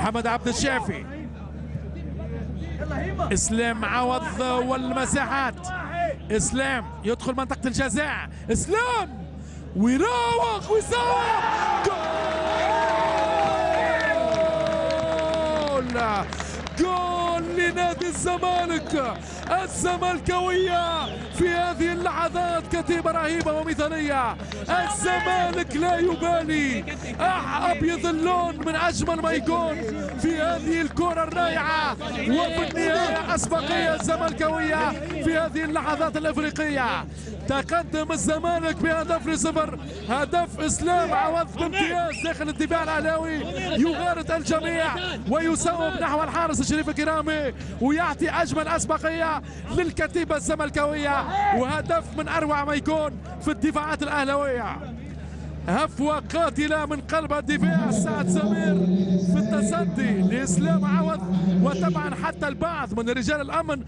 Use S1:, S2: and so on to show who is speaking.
S1: محمد عبد الشافي، اسلام عوض والمساحات، اسلام يدخل منطقة الجزاء، اسلام ويراوغ ويصوب جول، جول لنادي الزمالك. الزملكاوية في هذه اللحظات كتيبة رهيبة ومثالية. الزمالك لا يبالي، أبيض اللون من أجمل ما يكون في هذه الكرة الرائعة، وفي النهاية أسبقية الزملكاوية في هذه اللحظات الإفريقية. تقدم الزمالك بهدف ل0، هدف اسلام عوض بامتياز داخل الدفاع الاهلاوي، يغارد الجميع ويسوم نحو الحارس الشريف الكرامي، ويعطي اجمل اسبقيه للكتيبه الزملكاويه، وهدف من اروع ما يكون في الدفاعات الاهلاويه. هفوة قاتلة من قلب الدفاع سعد سمير في التصدي لإسلام عوض، وطبعا حتى البعض من رجال الأمن